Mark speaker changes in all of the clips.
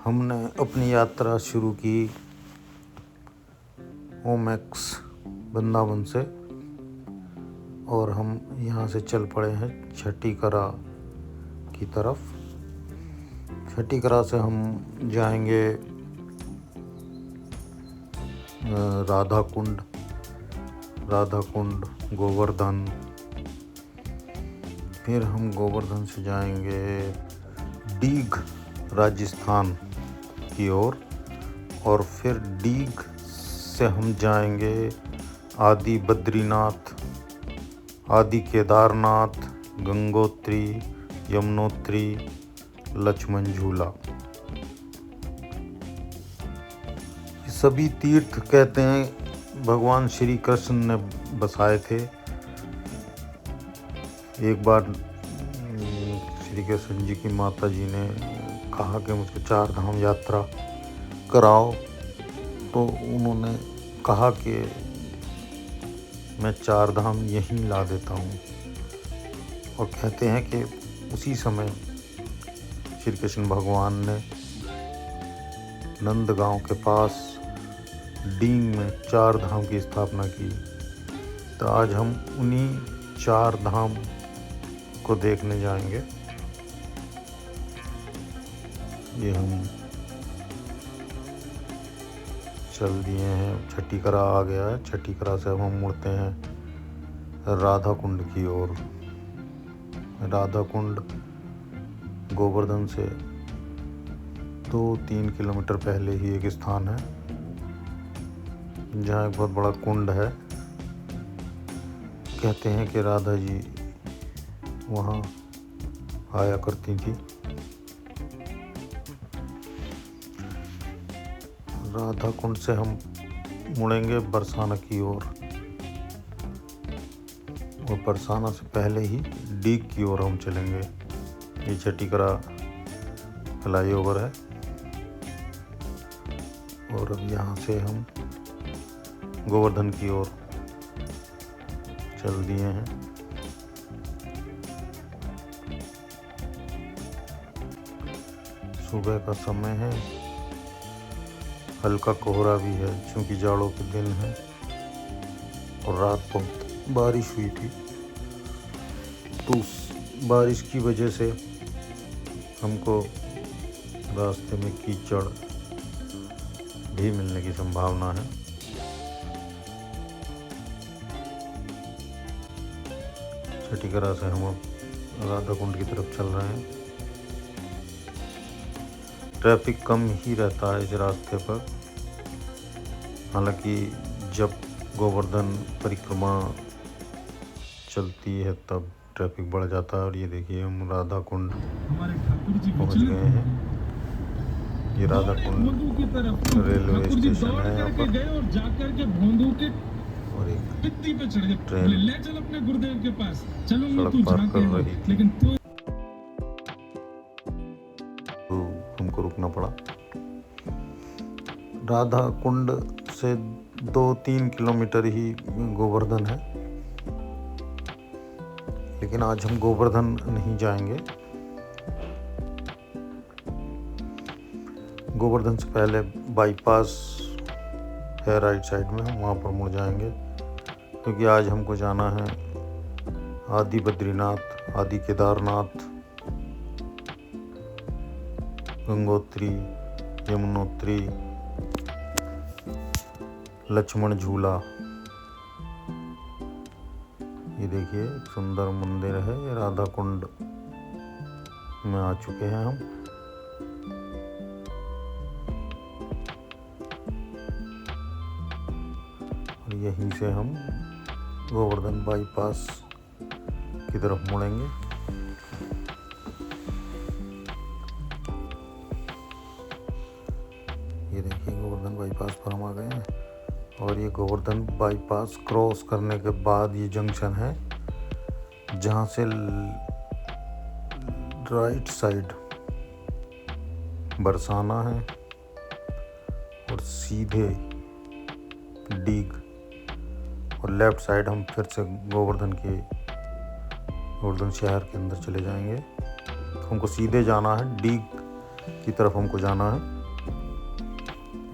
Speaker 1: हमने अपनी यात्रा शुरू की ओमैक्स वृंदावन से और हम यहाँ से चल पड़े हैं छठीकरा की तरफ। छठीकरा से हम जाएंगे राधा कुंड, गोवर्धन। फिर हम गोवर्धन से जाएंगे डीग राजस्थान की ओर और फिर डीग से हम जाएंगे आदि बद्रीनाथ, आदि केदारनाथ, गंगोत्री, यमुनोत्री, लक्ष्मण झूला। सभी तीर्थ कहते हैं भगवान श्री कृष्ण ने बसाए थे। एक बार श्री कृष्ण जी की माता जी ने कहा कि मुझको 4 धाम यात्रा कराओ, तो उन्होंने कहा कि मैं 4 धाम यहीं ला देता हूँ। और कहते हैं कि उसी समय श्री कृष्ण भगवान ने नंदगांव के पास डींग में 4 धाम की स्थापना की। तो आज हम उन्हीं 4 धाम को देखने जाएंगे। ये हम चल दिए हैं, छठीकरा आ गया है। छठीकरा से हम मुड़ते हैं राधा कुंड की ओर। राधा कुंड गोवर्धन से 2-3 किलोमीटर पहले ही एक स्थान है जहाँ एक बहुत बड़ा कुंड है। कहते हैं कि राधा जी वहाँ आया करती थी। राधा कुंड से हम मुड़ेंगे बरसाना की ओर और बरसाना से पहले ही डीग की ओर हम चलेंगे। ये छठीकरा फ्लाईओवर है और अब यहाँ से हम गोवर्धन की ओर चल दिए हैं। सुबह का समय है, हल्का कोहरा भी है क्योंकि जाड़ों के दिन है और रात बहुत बारिश हुई थी। तो उस बारिश की वजह से हमको रास्ते में कीचड़ भी मिलने की संभावना है। छठीकरा से हम अब राधा कुंड की तरफ चल रहे हैं। ट्रैफिक कम ही रहता है इस रास्ते पर, हालांकि जब गोवर्धन परिक्रमा चलती है तब ट्रैफिक बढ़ जाता है। और ये देखिए हम राधा कुंड पहुंच गए हैं। ये राधा कुंड रेलवे स्टेशन है यहाँ पर और एक ट्रेन सड़क पार कर रही थी तो हमको रुकना पड़ा। राधा कुंड से 2-3 किलोमीटर ही गोवर्धन है, लेकिन आज हम गोवर्धन नहीं जाएंगे। गोवर्धन से पहले बाईपास है राइट साइड में, हम वहाँ पर मुड़ जाएंगे क्योंकि आज हमको जाना है आदि बद्रीनाथ, आदि केदारनाथ, गंगोत्री, यमुनोत्री, लक्ष्मण झूला। ये देखिए एक सुंदर मंदिर है। ये राधा कुंड में आ चुके हैं हम। और यहीं से हम गोवर्धन बाईपास की तरफ मुड़ेंगे। ये देखिए गोवर्धन बाईपास पर हम आ गए हैं और ये गोवर्धन बाईपास क्रॉस करने के बाद ये जंक्शन है जहाँ से राइट साइड बरसाना है और सीधे डीग और लेफ्ट साइड हम फिर से गोवर्धन शहर के अंदर चले जाएंगे। हमको सीधे जाना है, डीग की तरफ हमको जाना है।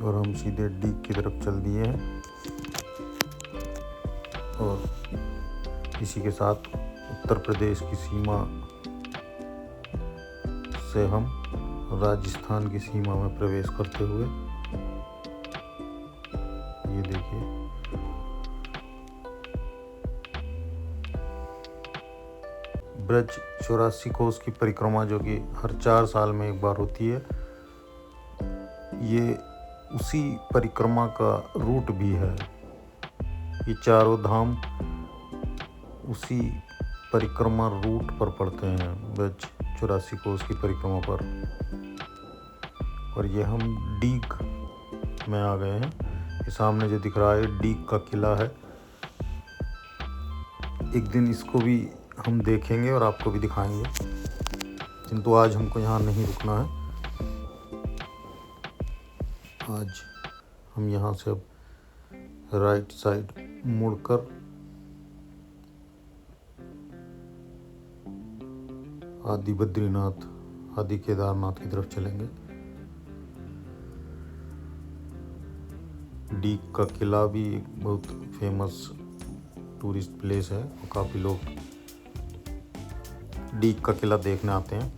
Speaker 1: और हम सीधे डीग की तरफ चल दिए हैं और इसी के साथ उत्तर प्रदेश की सीमा से हम राजस्थान की सीमा में प्रवेश करते हुए, ये देखिए ब्रज 84 कोस की परिक्रमा जो कि हर 4 साल में एक बार होती है, ये उसी परिक्रमा का रूट भी है। ये चारों धाम उसी परिक्रमा रूट पर पड़ते हैं, ब्रज 84 कोस की परिक्रमा पर। और ये हम डीग में आ गए हैं। ये सामने जो दिख रहा है डीग का किला है। एक दिन इसको भी हम देखेंगे और आपको भी दिखाएंगे, किंतु आज हमको यहाँ नहीं रुकना है। आज हम यहाँ से अब राइट साइड मुड़कर आदि बद्रीनाथ, आदि केदारनाथ की तरफ चलेंगे। डीग का किला भी एक बहुत फेमस टूरिस्ट प्लेस है और काफ़ी लोग डीग का किला देखने आते हैं।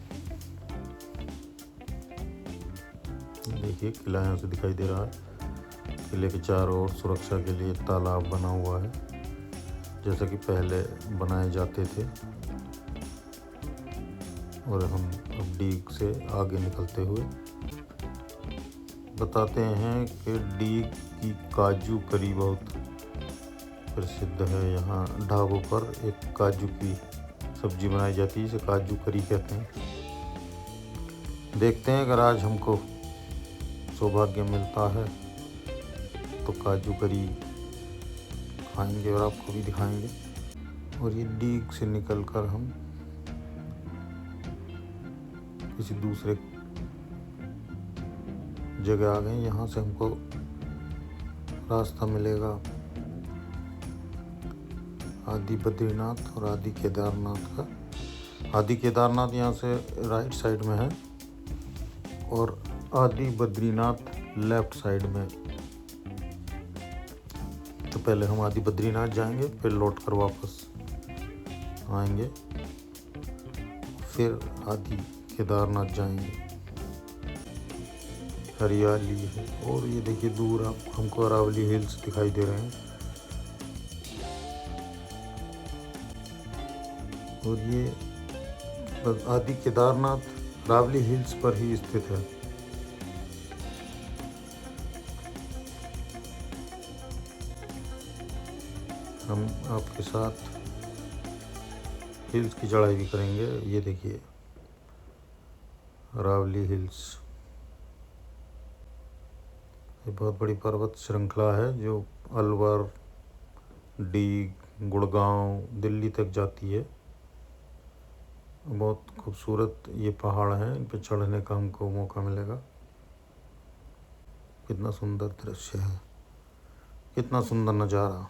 Speaker 1: देखिए किला यहाँ से दिखाई दे रहा है। किले के चारों ओर सुरक्षा के लिए तालाब बना हुआ है, जैसा कि पहले बनाए जाते थे। और हम अब डीग से आगे निकलते हुए बताते हैं कि डीग की काजू करी बहुत प्रसिद्ध है। यहाँ ढाबों पर एक काजू की सब्जी बनाई जाती है, इसे काजू करी कहते हैं। देखते हैं अगर आज हमको सौभाग्य मिलता है तो काजू करी खाएंगे और आपको भी दिखाएंगे। और ये डीग से निकलकर हम किसी दूसरे जगह आ गए। यहाँ से हमको रास्ता मिलेगा आदि बद्रीनाथ और आदि केदारनाथ का। आदि केदारनाथ यहाँ से राइट साइड में है और आदि बद्रीनाथ लेफ्ट साइड में। तो पहले हम आदि बद्रीनाथ जाएंगे, फिर लौट कर वापस आएंगे, फिर आदि केदारनाथ जाएंगे। हरियाली है और ये देखिए दूर हमको अरावली हिल्स दिखाई दे रहे हैं। और ये आदि केदारनाथ अरावली हिल्स पर ही स्थित है। हम आपके साथ हिल्स की चढ़ाई भी करेंगे। ये देखिए अरावली हिल्स, ये बहुत बड़ी पर्वत श्रृंखला है जो अलवर, डीग, गुड़गांव, दिल्ली तक जाती है। बहुत खूबसूरत ये पहाड़ हैं, इन पर चढ़ने का हमको मौका मिलेगा। कितना सुंदर दृश्य है, कितना सुंदर नज़ारा।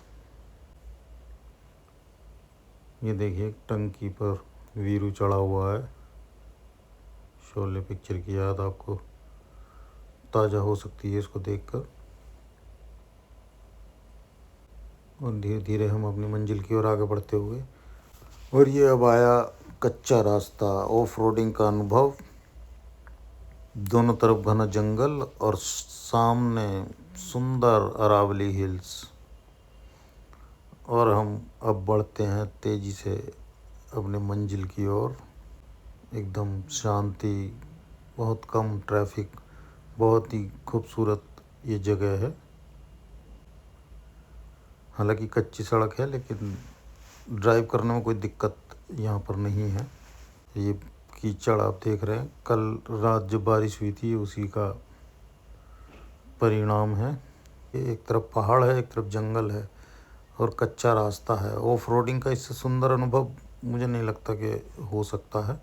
Speaker 1: ये देखिए टंकी पर वीरू चढ़ा हुआ है। शोले पिक्चर की याद आपको ताज़ा हो सकती है इसको देखकर। और धीरे धीरे हम अपनी मंजिल की ओर आगे बढ़ते हुए, और ये अब आया कच्चा रास्ता, ऑफ रोडिंग का अनुभव। दोनों तरफ घना जंगल और सामने सुंदर अरावली हिल्स। और हम अब बढ़ते हैं तेज़ी से अपने मंजिल की ओर। एकदम शांति, बहुत कम ट्रैफिक, बहुत ही खूबसूरत ये जगह है। हालांकि कच्ची सड़क है लेकिन ड्राइव करने में कोई दिक्कत यहाँ पर नहीं है। ये कीचड़ आप देख रहे हैं, कल रात जब बारिश हुई थी उसी का परिणाम है। ये एक तरफ पहाड़ है, एक तरफ जंगल है और कच्चा रास्ता है। ऑफ रोडिंग का इससे सुंदर अनुभव मुझे नहीं लगता कि हो सकता है।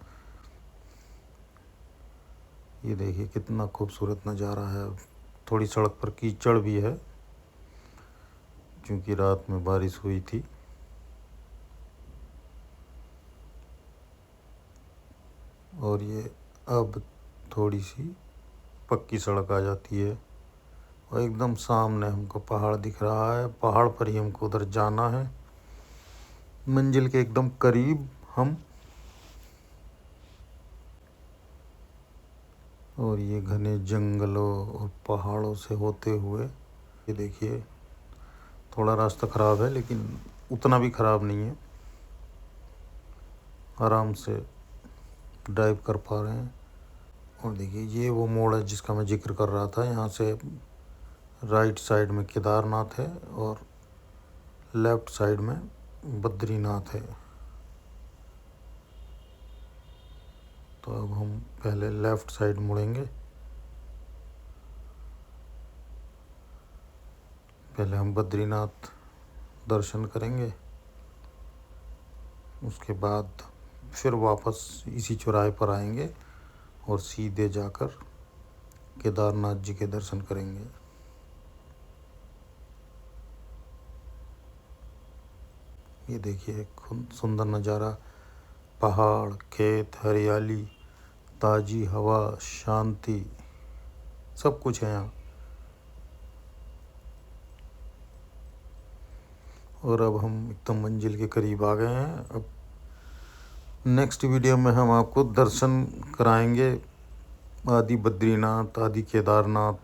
Speaker 1: ये देखिए कितना खूबसूरत नज़ारा है। थोड़ी सड़क पर कीचड़ भी है क्योंकि रात में बारिश हुई थी। और ये अब थोड़ी सी पक्की सड़क आ जाती है और एकदम सामने हमको पहाड़ दिख रहा है, पहाड़ पर ही हमको उधर जाना है। मंजिल के एकदम करीब हम, और ये घने जंगलों और पहाड़ों से होते हुए, ये देखिए थोड़ा रास्ता ख़राब है लेकिन उतना भी ख़राब नहीं है, आराम से ड्राइव कर पा रहे हैं। और देखिए ये वो मोड़ है जिसका मैं जिक्र कर रहा था। यहाँ से राइट साइड में केदारनाथ है और लेफ़्ट साइड में बद्रीनाथ है। तो अब हम पहले लेफ़्ट साइड मुड़ेंगे। पहले हम बद्रीनाथ दर्शन करेंगे, उसके बाद फिर वापस इसी चौराहे पर आएंगे और सीधे जाकर केदारनाथ जी के दर्शन करेंगे। ये देखिए सुंदर नज़ारा, पहाड़, खेत, हरियाली, ताज़ी हवा, शांति, सब कुछ है यहाँ। और अब हम एकदम मंजिल के करीब आ गए हैं। अब नेक्स्ट वीडियो में हम आपको दर्शन कराएंगे आदि बद्रीनाथ, आदि केदारनाथ,